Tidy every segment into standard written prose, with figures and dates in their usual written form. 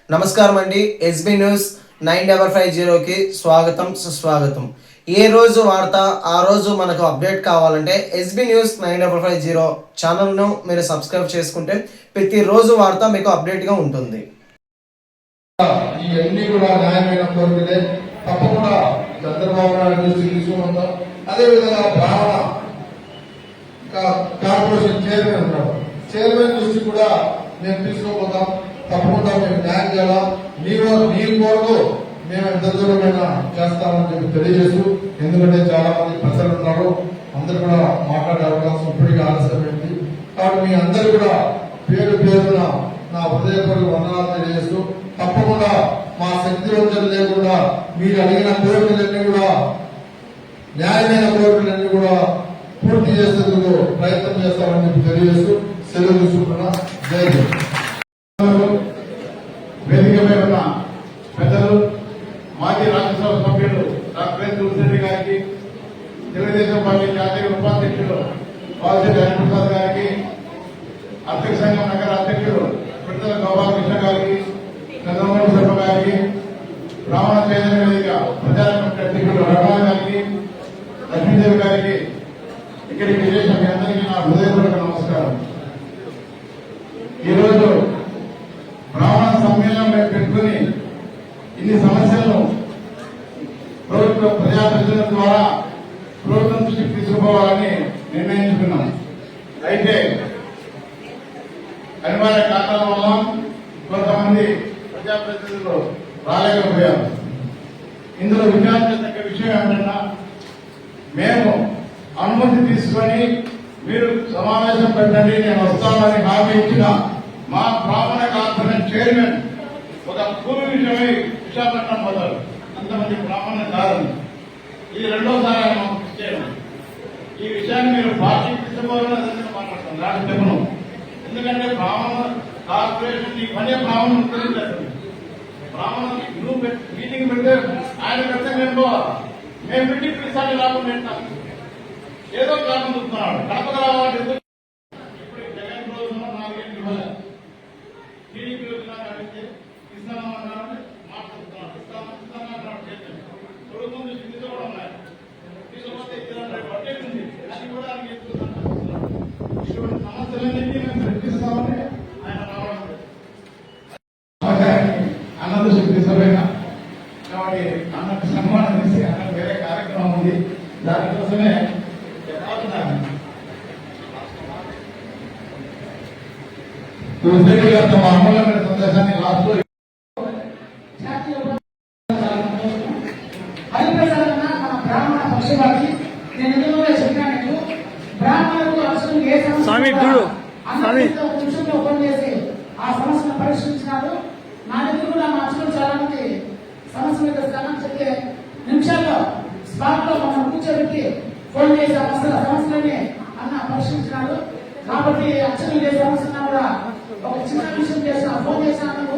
నమస్కారం అండి. SB news 9550కి స్వాగతం సుస్వాగతం. ఏ రోజు వార్త ఆ రోజు మనకు అప్డేట్ కావాలంటే ఎస్బీ న్యూస్ 9550 ఛానల్ను మీరు సబ్స్క్రైబ్ చేసుకుంటే ప్రతిరోజు వార్త మీకు అప్డేట్గా ఉంటుంది. ఇవన్నీ కూడా న్యాయమైన కోరికలే. తప్పకుండా చంద్రబాబు నాయుడు దృష్టి తీసుకుంటాం. అదేవిధంగా బ్రాహ్మణ కార్పొరేషన్ చైర్మన్ దృష్టి కూడా మేము తీసుకోపోతాం. తప్పకుండా మేము న్యాయం చేయాలా. నీ కోరకు మేము ఎంత దూరమైనా చేస్తామని చెప్పి తెలియజేస్తూ, ఎందుకంటే చాలా మంది ప్రజలు ఉన్నారు, అందరు కూడా మాట్లాడే అవకాశం ఇప్పటికీ ఆలస్యమైంది. కాబట్టి మీ అందరూ కూడా పేరు పేరున నా హృదయపూర్వక వందనాలు తెలియజేస్తూ, తప్పకుండా మా శక్తి వంచన లేకుండా మీరు అడిగిన కోరికలన్నీ కూడా న్యాయమైన కోరికలన్నీ కూడా పూర్తి చేసేందుకు ప్రయత్నం చేస్తామని చెప్పి తెలియజేస్తూ సెలవు తీసుకుంటున్నా. జై హింద్. వేదికపై ఉన్న పెద్దలు, మాజీ రాజ్యసభ సభ్యులు డాక్టర్ తులసిరెడ్డి గారికి, తెలుగుదేశం పార్టీ జాతీయ ఉపాధ్యక్షులు వాసిరెడ్డి హరిప్రసాద్ గారికి, ఆర్థిక సంఘం నగర అధ్యక్షుడు పిడతల గోపాలకృష్ణ గారికి, చంద్రమోహన్ శర్మ గారికి, బ్రాహ్మణ చైతన్య వేదిక ప్రచార అధ్యక్షుడు రమణ గారికి, లక్ష్మీదేవి గారికి, ఇక్కడికి విశేషం మీ అందరికీ నా హృదయపూర్వక నమస్కారం. ఈరోజు బ్రాహ్మణ సమ్మేళనం పెట్టుకుని ఇన్ని సమస్యలను ప్రభుత్వ ప్రజాప్రతినిధుల ద్వారా ప్రభుత్వం దృష్టికి తీసుకుపోవాలని నిర్ణయించుకున్నాం. అయితే అనివార్య కారణాల వల్ల కొంతమంది ప్రజాప్రతినిధులు రాలేకపోయారు. ఇందులో విచారించదగ్గ విషయం ఏమిటన్నా, మేము అనుమతి తీసుకొని మీరు సమావేశం పెట్టండి, నేను వస్తానని హామీ ఇచ్చిన మా బ్రాహ్మణ కార్పొరేషన్ చైర్మన్ ఒక భూమి విషయమై విశాఖపట్నం పోతారు. అంతమంది బ్రాహ్మణ కాదు. ఇది రెండోసారి ఆయన చేయడం. ఈ విషయాన్ని మీరు పార్టీకి తీసుకోవాలని మాట్లాడుతున్నాం. దాని చెప్పను. ఎందుకంటే బ్రాహ్మణ కార్పొరేషన్ ఈ పనే బ్రాహ్మణులు ఉంటుంది. బ్రాహ్మణ నువ్వు మీటింగ్ పెడితే ఆయన పెడితే మేము మీటింగ్ పిలిచాలి రాకుండా వింటాం. ఏదో కారణం చూస్తున్నాడు. కడపకు రావాలంటే ఇప్పుడు జగన్ రోజు 4 గంటలు ఇవ్వాలి. టీడీపీ అడిగితే ఇస్తామన్నాడు, మాట్లాడుతున్నాడు. ఇస్తామన్నాడు చేయండి. తొడుగు ముందు స్థితిలో కూడా ఉన్నాయి. తీసుకుపోతే బడ్జెట్ ఉంది, అది కూడా ఆయన చెప్తున్నాడు. ఇటువంటి సమస్యలన్నీ మేము చర్చిస్తామని ఆయన రావడం అన్నది శక్తి సభైన. కాబట్టి అన్నకు సన్మానం చేసి అన్నకు వేరే కార్యక్రమం ఉంది. దానికోసమే తులసిరెడ్డి గారు తమ అమూల్యమైన సందేశాన్ని లాస్ట్ ఆ సమస్యను పరిష్కరించినారు. నా దగ్గర కూడా మా అక్షరం చాలా మంది సమస్య మీద స్థానం చెప్పే నిమిషాల్లో స్పాట్ లో మనం కూర్చోబెట్టి ఫోన్ చేసి సమస్యలని అన్న పరిష్కరించినాడు. కాబట్టి అక్షరం ఏ సమస్య ఉన్నా కూడా ఒక చిన్న విషయం చేసిన ఫోన్ చేసినందుకు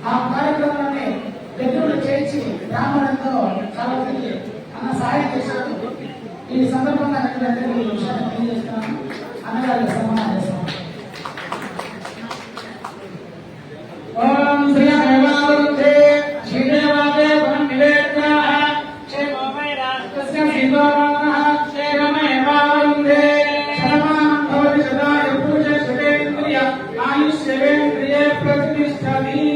ఆ కార్యక్రమాన్ని దగ్గర చేయించి బ్రాహ్మణంతో చాలా మంది అన్న సహాయం చేశారు. ఈ సందర్భంగా ఈ విషయాన్ని తెలియజేస్తున్నాను. అన్నగారి సన్మానం చేస్తున్నాను. ఓం శ్రీ దేవాలే శ్రీదేవాలే వనం నివేద్యాః క్షేమమే రాష్ట్రస్య శ్రీదేవాః క్షేమమేవాందే శరమాం భవతి సదాయ పూజ శతేంద్రియ ఆయుష్యేంద్రియే ప్రతిష్టతి.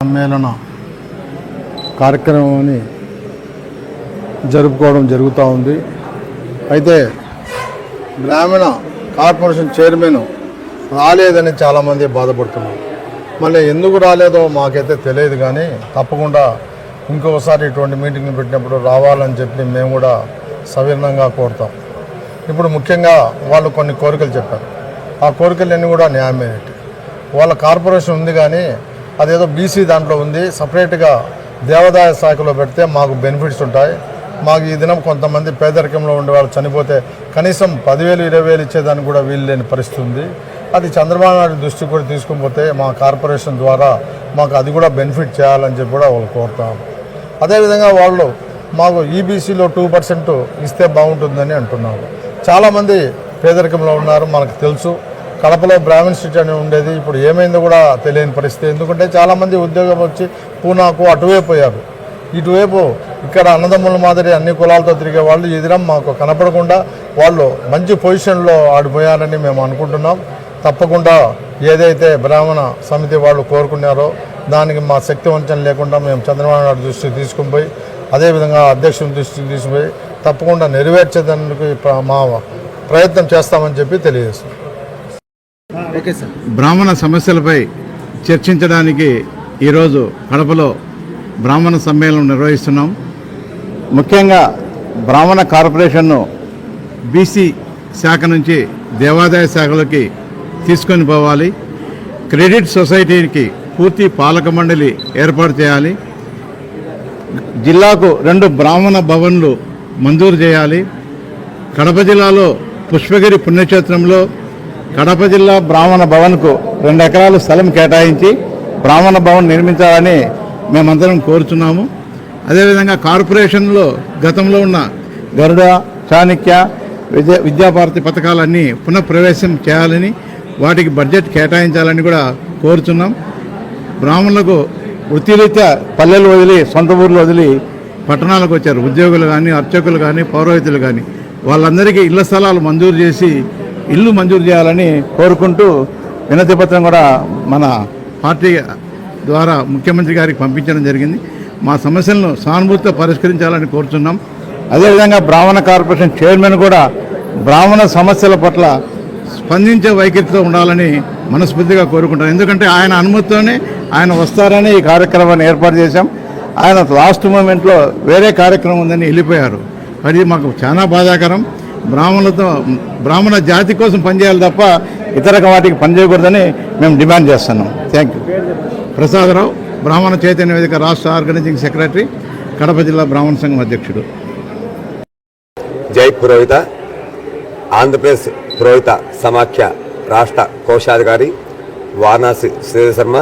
సమ్మేళన కార్యక్రమాన్ని జరుపుకోవడం జరుగుతూ ఉంది. అయితే గ్రామీణ కార్పొరేషన్ చైర్మన్ రాలేదని చాలామంది బాధపడుతున్నారు. మళ్ళీ ఎందుకు రాలేదో మాకైతే తెలియదు, కానీ తప్పకుండా ఇంకొకసారి ఇటువంటి మీటింగ్లు పెట్టినప్పుడు రావాలని చెప్పి మేము కూడా సవినయంగా కోరుతాం. ఇప్పుడు ముఖ్యంగా వాళ్ళు కొన్ని కోరికలు చెప్పారు. ఆ కోరికలన్నీ కూడా న్యాయమైనవి. వాళ్ళ కార్పొరేషన్ ఉంది, కానీ అదేదో బీసీ దాంట్లో ఉంది. సపరేట్గా దేవాదాయ శాఖలో పెడితే మాకు బెనిఫిట్స్ ఉంటాయి. మాకు ఈ దినం కొంతమంది పేదరికంలో ఉండే వాళ్ళు చనిపోతే కనీసం 10,000 20,000 ఇచ్చేదానికి కూడా వీలు లేని పరిస్థితి ఉంది. అది చంద్రబాబు నాయుడు దృష్టికి కూడా తీసుకుని మా కార్పొరేషన్ ద్వారా మాకు అది కూడా బెనిఫిట్ చేయాలని చెప్పి కూడా వాళ్ళు కోరుతాం. అదేవిధంగా వాళ్ళు మాకు ఈబీసీలో 2% ఇస్తే బాగుంటుందని అంటున్నారు. చాలామంది పేదరికంలో ఉన్నారు, మనకు తెలుసు. కడపలో బ్రాహ్మణ్ స్ట్రీట్ అని ఉండేది, ఇప్పుడు ఏమైందో కూడా తెలియని పరిస్థితి. ఎందుకంటే చాలామంది ఉద్యోగం వచ్చి పూనాకు అటువైపు పోయారు. ఇటువైపు ఇక్కడ అన్నదమ్ముల మాదిరి అన్ని కులాలతో తిరిగే వాళ్ళు ఎదురం మాకు కనపడకుండా వాళ్ళు మంచి పొజిషన్లో ఆడిపోయారని మేము అనుకుంటున్నాం. తప్పకుండా ఏదైతే బ్రాహ్మణ సమితి వాళ్ళు కోరుకున్నారో దానికి మా శక్తి వంచన లేకుండా మేము చంద్రబాబు నాయుడు దృష్టికి తీసుకుని పోయి, అదేవిధంగా అధ్యక్షుని దృష్టికి తీసుకుపోయి తప్పకుండా నెరవేర్చేదానికి మా ప్రయత్నం చేస్తామని చెప్పి తెలియజేస్తాం. Okay sir. బ్రాహ్మణ సమస్యలపై చర్చించడానికి ఈరోజు కడపలో బ్రాహ్మణ సమ్మేళనం నిర్వహిస్తున్నాం. ముఖ్యంగా బ్రాహ్మణ కార్పొరేషన్ను బీసీ శాఖ నుంచి దేవాదాయ శాఖలోకి తీసుకొని పోవాలి. క్రెడిట్ సొసైటీకి పూర్తి పాలక మండలి ఏర్పాటు చేయాలి. జిల్లాకు 2 బ్రాహ్మణ భవన్లు మంజూరు చేయాలి. కడప జిల్లాలో పుష్పగిరి పుణ్యక్షేత్రంలో కడప జిల్లా బ్రాహ్మణ భవన్కు 2 ఎకరాలు స్థలం కేటాయించి బ్రాహ్మణ భవన్ నిర్మించాలని మేమందరం కోరుతున్నాము. అదేవిధంగా కార్పొరేషన్లో గతంలో ఉన్న గరుడ, చాణక్య, విద్యాభారతి పథకాలన్నీ పునఃప్రవేశం చేయాలని, వాటికి బడ్జెట్ కేటాయించాలని కూడా కోరుతున్నాం. బ్రాహ్మణులకు వృత్తిరీత్యా పల్లెలు వదిలి సొంత ఊర్లు వదిలి పట్టణాలకు వచ్చారు. ఉద్యోగులు కానీ, అర్చకులు కానీ, పౌరోహితులు కానీ వాళ్ళందరికీ ఇళ్ల స్థలాలు మంజూరు చేసి ఇల్లు మంజూరు చేయాలని కోరుకుంటూ వినతి పత్రం కూడా మన పార్టీ ద్వారా ముఖ్యమంత్రి గారికి పంపించడం జరిగింది. మా సమస్యలను సానుభూతితో పరిష్కరించాలని కోరుతున్నాం. అదేవిధంగా బ్రాహ్మణ కార్పొరేషన్ చైర్మన్ కూడా బ్రాహ్మణ సమస్యల పట్ల స్పందించే వైఖరితో ఉండాలని మనస్ఫూర్తిగా కోరుకుంటాను. ఎందుకంటే ఆయన అనుమతితోనే ఆయన వస్తారని ఈ కార్యక్రమాన్ని ఏర్పాటు చేశాం. ఆయన లాస్ట్ మూమెంట్లో వేరే కార్యక్రమం ఉందని వెళ్ళిపోయారు. అది మాకు చాలా బాధాకరం. బ్రాహ్మణ జాతి కోసం పనిచేయాలి తప్ప ఇతర వాటికి పనిచేయకూడదని మేము డిమాండ్ చేస్తున్నాం. Thank you. ప్రసాదరావు, బ్రాహ్మణ చైతన్య వేదిక రాష్ట్ర ఆర్గనైజింగ్ సెక్రటరీ, కడప జిల్లా బ్రాహ్మణ సంఘం అధ్యక్షుడు. జై పురోహిత. ఆంధ్రప్రదేశ్ పురోహిత సమాఖ్య రాష్ట్ర కోశాధికారి వారణాసి శ్రీధర్ శర్మ.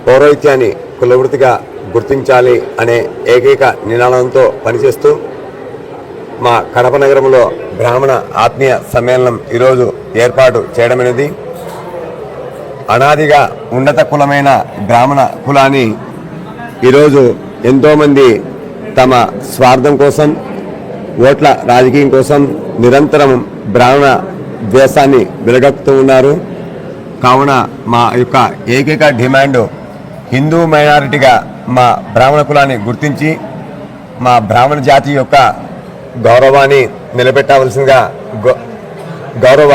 పౌరోహిత్యాన్ని కులవృత్తిగా గుర్తించాలి అనే ఏకైక నినాదంతో పనిచేస్తూ మా కడప నగరంలో బ్రాహ్మణ ఆత్మీయ సమ్మేళనం ఈరోజు ఏర్పాటు చేయడమైనది. అనాదిగా ఉన్నత కులమైన బ్రాహ్మణ కులాన్ని ఈరోజు ఎంతోమంది తమ స్వార్థం కోసం, ఓట్ల రాజకీయం కోసం నిరంతరం బ్రాహ్మణ ద్వేషాన్ని వెలగక్కుతూ ఉన్నారు. కావున మా యొక్క ఏకైక డిమాండ్ హిందూ మైనారిటీగా మా బ్రాహ్మణ కులాన్ని గుర్తించి మా బ్రాహ్మణ జాతి యొక్క గౌరవాన్ని నిలబెట్టవలసిందిగా గౌరవ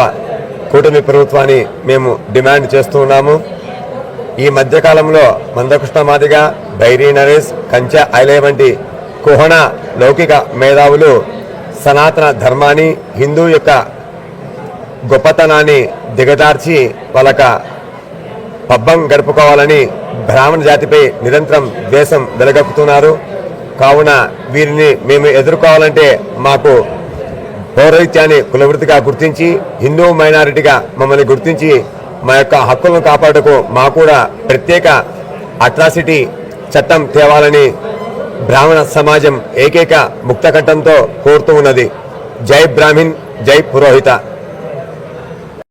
కూటమి ప్రభుత్వాన్ని మేము డిమాండ్ చేస్తూ ఉన్నాము. ఈ మధ్యకాలంలో మందకృష్ణ మాదిగ, బైరీ నరేష్, కంచె ఐలయ్య వంటి కుహన లౌకిక మేధావులు సనాతన ధర్మాన్ని, హిందూ యొక్క గొప్పతనాన్ని దిగజార్చి వాళ్ళక పబ్బం గడుపుకోవాలని బ్రాహ్మణ జాతిపై నిరంతరం ద్వేషం వెలగక్కుతున్నారు. కావున వీరిని మేము ఎదుర్కోవాలంటే మాకు పౌరోహిత్యాన్ని కులవృత్తిగా గుర్తించి, హిందూ మైనారిటీగా మమ్మల్ని గుర్తించి మా యొక్క హక్కులను కాపాడుకు మా కూడా ప్రత్యేక అట్రాసిటీ చట్టం తేవాలని బ్రాహ్మణ సమాజం ఏకైక ముక్తకంఠంతో కోరుతూ ఉన్నది. జై బ్రాహ్మణ్, జై పురోహిత.